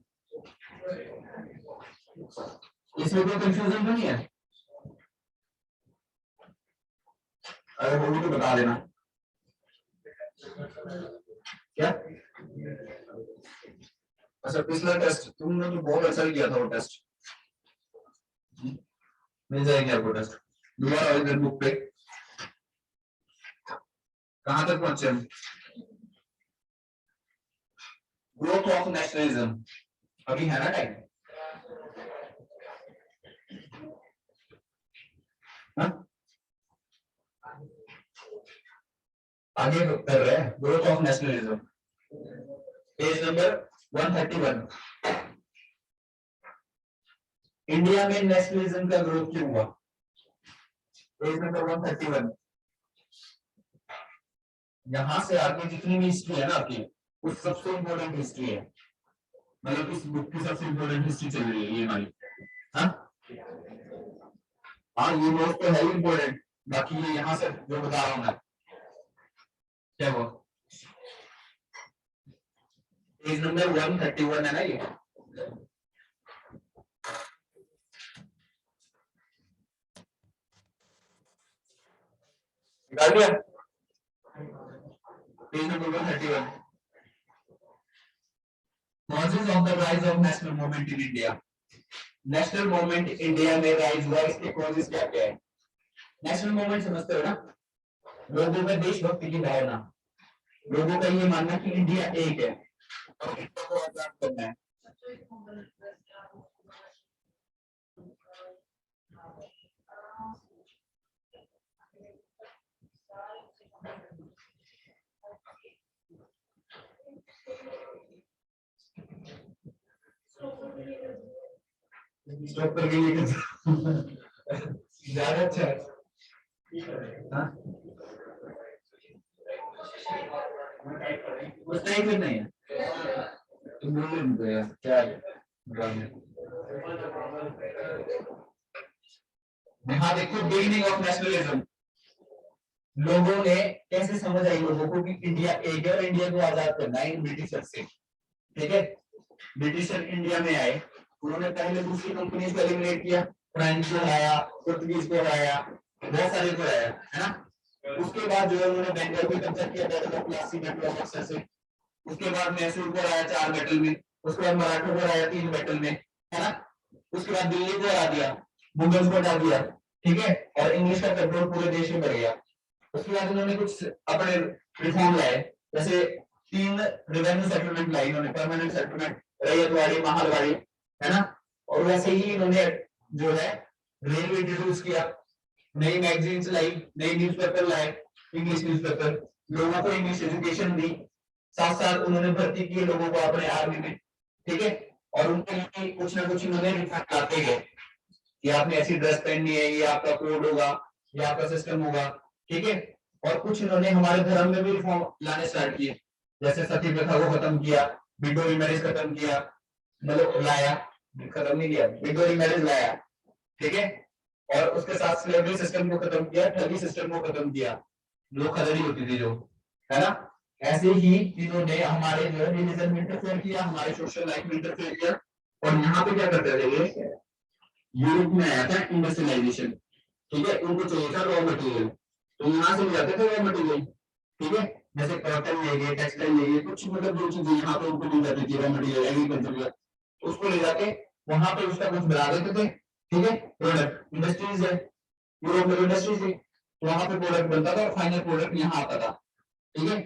इसमें कोई कंफ्यूजन तो नहीं है? अगर होगी तो बता देना। क्या? अच्छा पिछला टेस्ट तुमने तो बहुत अच्छा किया था, वो टेस्ट मिल जाएगी आपको टेस्ट दोबारा इधर बुक पे। कहां तक पहुंचे हम? ग्रोथ ऑफ नेशनलिज्म, अभी है ना टाइम? आगे कर रहे हैं, growth of nationalism, page number 131। India में नेशनलिज्म का ग्रोथ क्यों हुआ? Page number 131। यहां से आगे जितनी भी हिस्ट्री है ना आपकी, उस सबसे इंपॉर्टेंट हिस्ट्री है, मतलब इस बुक की सबसे इंपॉर्टेंट हिस्ट्री चल रही है ये हमारी। हाँ ये नोट तो है ही इंपॉर्टेंट, बाकी ये यहाँ से जो बता रहा हूँ मैं, क्या वो पेज नंबर 131 है ना ये। निकाल दिया page number 131। Causes of the rise of national movement in India. National movement India में राइज हुआ, इसके कॉजेस क्या क्या है? नेशनल मूवमेंट समझते हो ना, लोगों में देशभक्ति की भावना, लोगों का ये मानना कि इंडिया एक है और इंडिया को आजाद करना है। स्टॉप करके ये ज्यादा अच्छा है। कुछ नहीं फिर नहीं है, तुम बोल रहे हो क्या है? हाँ देखो, बिगिनिंग ऑफ नेशनलिज्म, लोगों ने कैसे समझ आई लोगों को कि इंडिया एक है और इंडिया को आजाद करना है इन ब्रिटिशर से, ठीक है। ब्रिटिशर इंडिया में आए, उन्होंने पहले दूसरी कंपनी को एलिमिनेट किया, फ्रेंच को हराया, पुर्तगीज को हराया, बहुत सारे को हराया, है ना। उसके बाद जो है उन्होंने बंगाल को कब्जा किया battle of Plassey, battle of Buxar से। उसके बाद मैसूर को हराया 4 बैटल में, उसके बाद मराठों को हराया 3 बैटल में, है ना। उसके बाद दिल्ली को हरा दिया, मुगल्स को हटा दिया, ठीक है, और इंग्लिश का कंट्रोल पूरे देश में बढ़ गया। उसके बाद उन्होंने कुछ अपने रिफॉर्म लाए, जैसे 3 रेवेन्यू सेटलमेंट लाई इन्होंने, परमानेंट सेटलमेंट, रैयतवाड़ी, महलवाड़ी, है ना। और वैसे ही इन्होंने जो है रेलवे इंट्रोड्यूस किया, नई मैगजीन्स लाई, नई न्यूज़पेपर लाए, इंग्लिश न्यूज़पेपर, लोगों को इंग्लिश एजुकेशन दी, साथ साथ उन्होंने भर्ती किए लोगों को अपने आर्मी में, ठीक है। और उनके लिए कुछ ना कुछ उन्होंने रिफॉर्म लाते गए कि आपने ऐसी ड्रेस पहननी है, ये आपका कोड होगा, ये आपका सिस्टम होगा, ठीक है। और कुछ इन्होंने हमारे धर्म में भी रिफॉर्म लाने स्टार्ट किए, जैसे सती प्रथा को खत्म किया, विडो मैरिज खत्म किया, मतलब लाया, खत्म नहीं किया, विडो मैरिज लाया, ठीक है। और उसके साथ स्लेवरी सिस्टम को खत्म किया, ठगी सिस्टम को खत्म किया, जो खदड़ी होती थी जो, है ना। ऐसे ही इन्होंने हमारे जो है रिलीजन में इंटरफेयर किया, हमारे सोशल लाइफ में इंटरफेयर किया। और यहाँ पे क्या करते थे, यूरोप में आया था इंडस्ट्रियलाइजेशन, ठीक है, उनको चाहिए था रॉ मटेरियल, तो यहाँ से ले जाते थे रॉ मटेरियल, ठीक है, जैसे कॉटन ले गए, टेक्सटाइल ले गए, कुछ मतलब जो चीजें यहाँ पे उनको मिल जाती थी रॉ मटेरियल एग्रीकल्चर का, उसको ले जाके वहां पे उसका कुछ बढ़ा देते थे, ठीक है, प्रोडक्ट इंडस्ट्रीज है, यूरोप में इंडस्ट्रीज थी, तो वहां पे प्रोडक्ट बनता था और फाइनल प्रोडक्ट यहाँ आता था, ठीक है।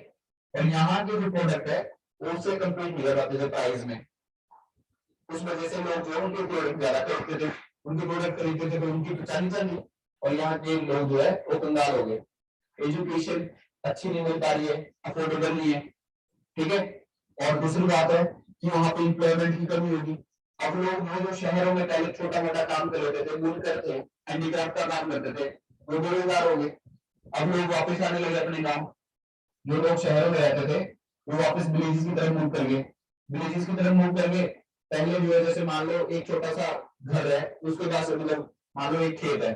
और यहाँ के जो प्रोडक्ट है उससे कंपीट नहीं कर पाते थे प्राइस में, उस वजह से लोग जो उनके प्रोडक्ट ज्यादा खरीदते थे, उनके प्रोडक्ट खरीदते थे तो उनकी पहचान चली, और यहाँ के लोग जो है वो कंगाल हो गए। एजुकेशन अच्छी नहीं मिल पा रही है, अफोर्डेबल नहीं है, ठीक है। और दूसरी बात है कि वहां पे एम्प्लॉयमेंट की कमी होगी। अब लोग जो शहरों में पहले छोटा मोटा काम कर लेते थे, बुनकर थे, हैंडीक्राफ्ट का काम करते थे, वो बेरोजगार हो गए। अब लोग वापस आने लगे अपने गांव, जो लोग शहरों में रहते थे वो वापस विलेजेस की तरफ मूव कर गए, विलेजेस की तरफ मूव कर गए। पहले जो है जैसे मान लो एक छोटा सा घर है, उसके पास मतलब मान लो एक खेत है,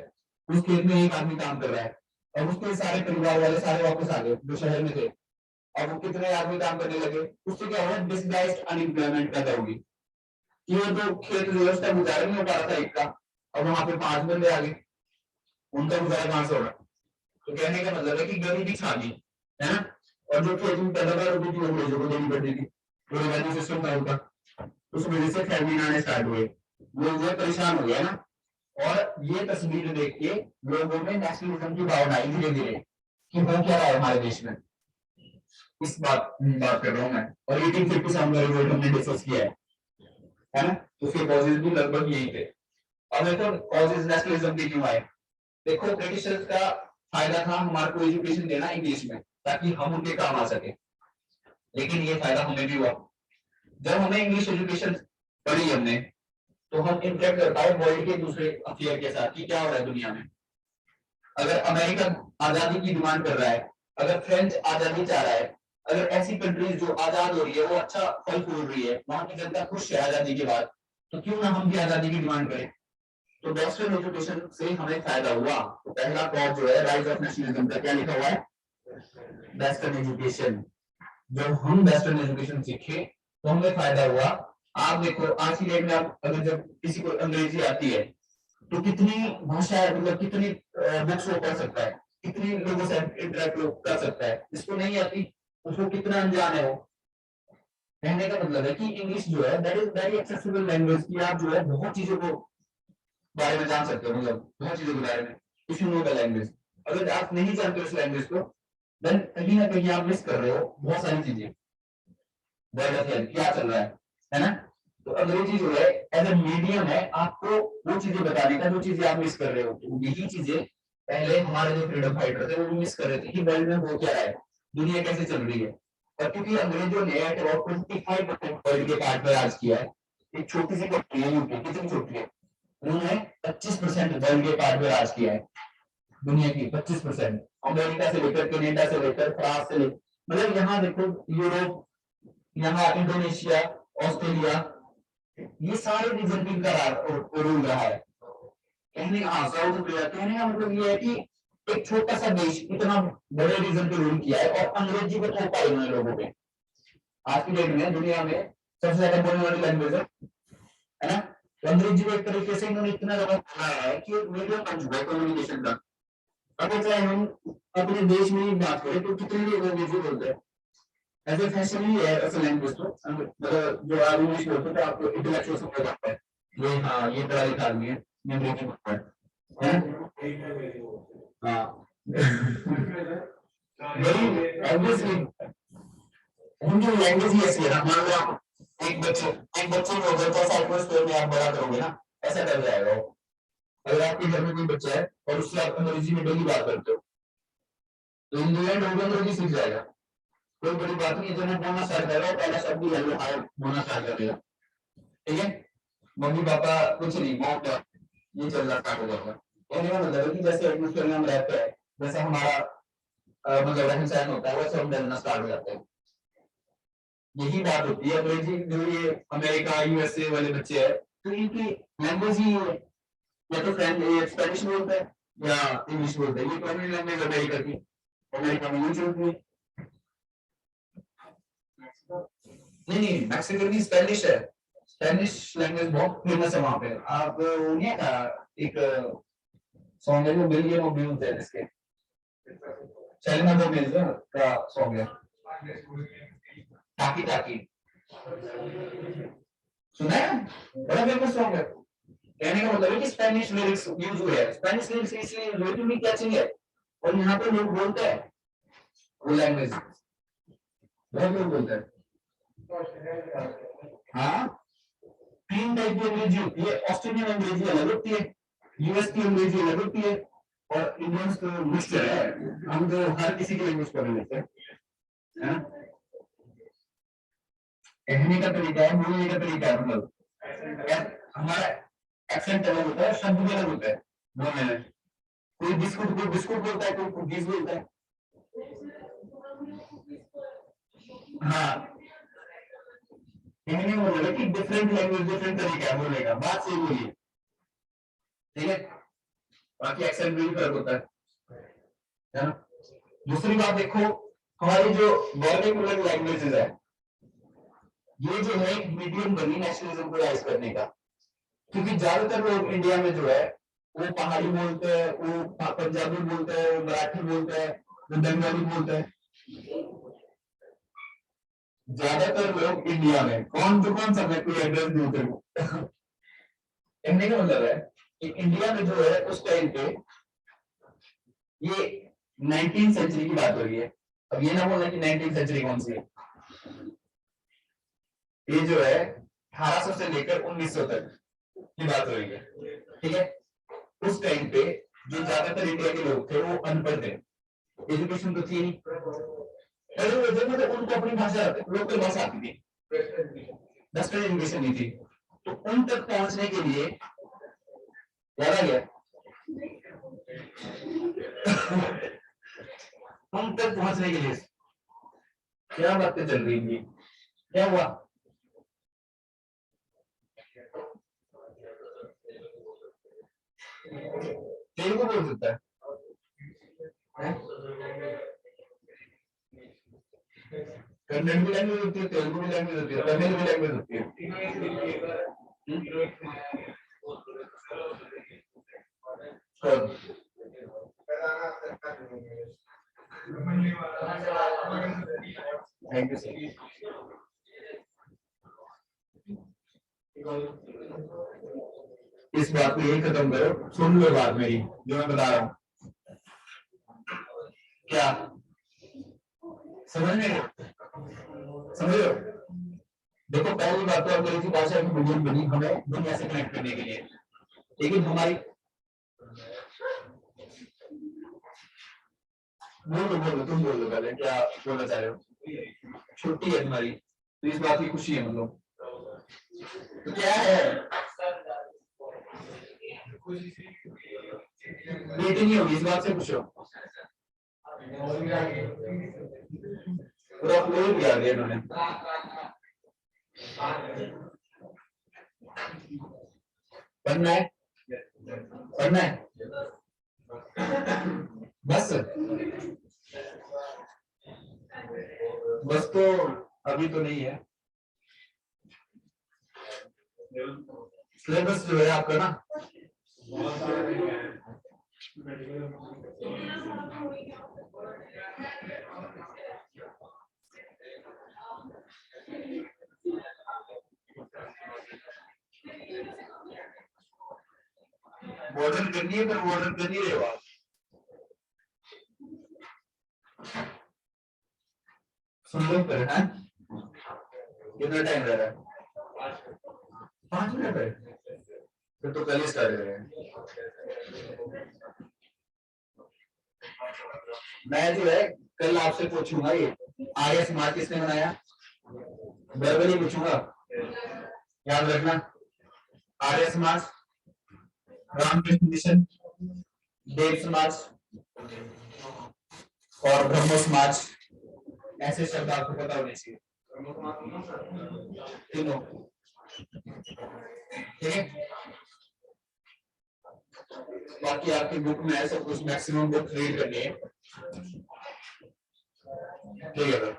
उस खेत में एक आदमी काम कर रहा है, और उसके सारे परिवार वाले सारे वापस आ गए जो शहर में थे। अब वो कितने आदमी काम करने लगे, उससे क्या होगा, डिस्प्लेस्ड अनएम्प्लॉयमेंट पैदा होगी, कि वो जो खेत जो है उसका गुजारा नहीं हो पा रहा था एक का, अब वहां पे 5 बंदे आ गए, उनका गुजारा कहां से होगा। तो कहने का मतलब है कि गरीबी छा गई, है ना। और जो खेती में पैदावार होती थी वो अंग्रेजों को देनी पड़ती थी, तो रिवेन्यू सिस्टम था उनका, उस वजह से फैमिली आने स्टार्ट हुए, लोग जो परेशान हो गए ना। और ये तस्वीर देख के लोगों में नेशनलिज्म की भावना आई धीरे धीरे, कि हो क्या रहा है हमारे देश में, इस बात कर रहा हूँ मैं। और 1850 से हमने रिवोल्ट हमने डिस्कस किया है ना, उसके कॉजेज भी लगभग यही थे। अब देखो कॉजेज नेशनलिज्म के क्यों आए। देखो ब्रिटिशर्स का फायदा था हमारे को एजुकेशन देना इंग्लिश में, ताकि हम उनके काम आ सके, लेकिन ये फायदा हमें भी हुआ, जब हमें इंग्लिश एजुकेशन पढ़ी हमने, तो हम इंटरेक्ट कर पाए वर्ल्ड के दूसरे अफेयर के साथ, कि क्या हो रहा है दुनिया में। अगर अमेरिका आजादी की डिमांड कर रहा है, अगर फ्रेंच आजादी चाह रहा है, अगर ऐसी कंट्रीज जो आजाद हो रही है वो अच्छा फल फूल रही है, वहां की जनता खुश है आजादी के बाद, तो क्यों ना हम भी आजादी की डिमांड करें। तो वेस्टर्न एजुकेशन से हमें फायदा हुआ। तो पहला पॉइंट जो है राइज ऑफ नेशनलिज्म का, क्या लिखा हुआ है, वेस्टर्न एजुकेशन। जब हम वेस्टर्न एजुकेशन सीखे तो हमें फायदा हुआ। आप देखो आज की डेट में, आप अगर जब किसी को अंग्रेजी आती है तो कितनी भाषा, मतलब कितनी बुक्स वो पढ़ सकता है, कितनी लोगों से इंटरेक्ट कर सकता है, जिसको नहीं आती उसको कितना अनजान है वो। कहने का मतलब है कि इंग्लिश जो है that is very accessible language, की आप जो है बहुत चीजों को बारे में जान सकते हो, मतलब बहुत चीजों के बारे में, if you know the language. अगर आप नहीं जानते उस लैंग्वेज को, देन कहीं ना कहीं आप मिस कर रहे हो बहुत सारी चीजें, क्या चल रहा है ना। तो अंग्रेजी जो है एज ए मीडियम है आपको वो चीजें बताने का जो चीजें आप मिस कर रहे हो। तो यही चीजें पहले हमारे जो फ्रीडम फाइटर थे वो भी मिस कर रहे थे, कि वर्ल्ड में हो क्या रहा है, दुनिया कैसे चल रही है। और क्योंकि अंग्रेजों ने एट अबाउट 25% वर्ल्ड के पार्ट पर राज किया है, एक छोटी सी कंट्री है यूके, कितनी छोटी है, उन्होंने 25% वर्ल्ड के पार्ट पर राज किया है, दुनिया की 25%, अमेरिका से लेकर कनाडा से लेकर फ्रांस से लेकर, मतलब यहाँ देखो यूरोप, यहाँ इंडोनेशिया, ऑस्ट्रेलिया, ये सारे रीजन पे इनका रूल रहा है। कहने का, हाँ, साउथ अफ्रीका, कहने का मतलब ये है कि एक छोटा सा देश इतना बड़े रीजन पे रूल किया है, और अंग्रेजी को थोपा इन्होंने लोगों पे। आज की डेट में दुनिया में सबसे ज्यादा बोलने वाली लैंग्वेज है ना। तो अंग्रेजी को एक तरीके से इन्होंने इतना ज्यादा फैलाया है कि एक मीडियम बन चुका है कम्युनिकेशन का। अगर चाहे हम अपने देश में ही बात करें तो कितने लोग अंग्रेजी बोलते हैं, ऐसे फैशन ही है ऐसे लैंग्वेज तो, मतलब जो आप इंग्लिश बोलते तो आपको इंटेलेक्चुअल समझ आता है, ये हाँ ये पढ़ा लिखा आदमी है, ये अंग्रेजी बोलता है हाँ वही ऑब्वियसली उनकी लैंग्वेज ही ऐसी है ना। मान लो आप एक बच्चे को अगर 10 स्क्वायर में आप बड़ा करोगे ना, ऐसा कर जाएगा वो। अगर आपके घर में कोई बच्चा है और उससे आप अंग्रेजी में डेली बात करते हो, तो इन दो एंड होगा अंग्रेजी सीख जाएगा, कोई बड़ी बात नहीं है। जब मैं बोलना स्टार्ट करेगा पहला शब्द ही हेलो हाय बोलना स्टार्ट कर देगा, ठीक है। मम्मी पापा कुछ नहीं, मॉम डैड, ये चलना स्टार्ट हो जाएगा। कहने का मतलब है कि जैसे एटमोस्फेयर में हम रहते हैं, जैसे हमारा मतलब रहन सहन होता है, वैसे हम बोलना स्टार्ट हो जाते हैं। यही बात होती है अंग्रेजी, जो ये अमेरिका यूएसए वाले बच्चे हैं, तो इनकी लैंग्वेज ही है, या तो स्पेनिश बोलते हैं या इंग्लिश बोलते हैं, ये प्राइमरी लैंग्वेज अमेरिका की, अमेरिका में यूज होती है। नहीं नहीं, मैक्सिकन की स्पेनिश है, स्पेनिश लैंग्वेज बहुत फेमस है वहां पे। आप उन्हें का एक सॉन्ग है जो बिलियन ऑफ व्यूज है इसके, सेलेना गोमेज का सॉन्ग है, टाकी टाकी। सुना है, बड़ा फेमस सॉन्ग है। कहने का मतलब है कि स्पेनिश लिरिक्स यूज हुए हैं। स्पेनिश लिरिक्स इसलिए यूज हुए क्योंकि कैचिंग है और यहाँ पे लोग बोलते हैं वो लैंग्वेज, बहुत लोग बोलते हैं। हाँ, तीन टाइप की अंग्रेजी होती है। ऑस्ट्रेलियन अंग्रेजी अलग होती है, यूएस की अंग्रेजी अलग होती है, और इंडियंस तो मिक्सचर है, हम तो हर किसी की लैंग्वेज पढ़ लेते हैं, है ना। कहने का तरीका है, बोलने का तरीका है, मतलब हमारा एक्सेंट अलग होता है, शब्द भी अलग होता है बोलने में। कोई बिस्कुट बोलता है, कोई कुकीज बोलता है। हाँ, कहने का मतलब है कि डिफरेंट लैंग्वेज, डिफरेंट तरीका है बोलने का, बात सही बोलिए, ठीक है। बाकी एक्सेंट भी फर्क होता है ना। दूसरी बात देखो, हमारी जो वर्नाक्युलर लैंग्वेजेस है, ये जो है मीडियम बनी नेशनलिज्म को राइज करने का, क्योंकि ज्यादातर लोग इंडिया में जो है वो पहाड़ी बोलते हैं, वो पंजाबी बोलते हैं, वो मराठी बोलते हैं, वो बंगाली बोलते हैं। ज्यादातर लोग इंडिया में कौन सा मैं कोई एड्रेस दूं तेरे को कहने का मतलब है कि इंडिया में जो है उस टाइम पे ये 19th सेंचुरी की बात हो रही है। अब ये ना बोलना कि 19th सेंचुरी कौन सी है, ये जो है 1800 से लेकर 1900 तक की बात हो रही है, ठीक है। उस टाइम पे जो ज्यादातर इंडिया के लोग थे वो अनपढ़ थे, एजुकेशन तो थी नहीं, मतलब उनको अपनी भाषा, लोकल भाषा आती थी, वेस्टर्न एजुकेशन नहीं थी। तो उन तक पहुंचने के लिए याद आ गया उन तक पहुंचने के लिए क्या बातें चल रही थी, क्या हुआ। तेलुगु बोल सकता है, कन्नड़ भी लैंग्वेज होती है, तेलुगु भी लैंग्वेज होती है, तमिल भी लैंग्वेज होती है। Thank you sir. इस बात को यही खत्म करो, सुन लो बात मेरी जो मैं बता रहा हूँ, क्या समझ में, समझ लो। देखो, पहली बात तो अंग्रेजी भाषा की मीडियम बनी हमें दुनिया से कनेक्ट करने के लिए, लेकिन हमारी बोलो तुम बोलो पहले क्या बोलना चाह रहे हो। छुट्टी है तुम्हारी तो इस बात की खुशी है, मतलब तो क्या है, बेटी नहीं होगी इस बात से खुश हो। पूरा फ्लोर भी आ गया इन्होंने। पढ़ना है, पढ़ना है बस, बस तो अभी तो नहीं है। सिलेबस जो है आपका ना, मॉडर्न करनी है, पर मॉडर्न कर नहीं रहे हो आप। सुन लो फिर, है कितना टाइम रह रहा है, 5 मिनट है, फिर तो कल ही स्टार्ट करेंगे। मैं जो है कल आपसे पूछूंगा ये आर्य समाज किसने बनाया, वर्बली पूछूंगा, याद रखना। आर्य समाज, रामकृष्ण मिशन, देव समाज और ब्रह्मो समाज, ऐसे शब्द आपको पता होने चाहिए तीनों, ठीक है। बाकी आपकी बुक में है सब कुछ, मैक्सिमम बुक रीड करनी है, ठीक है।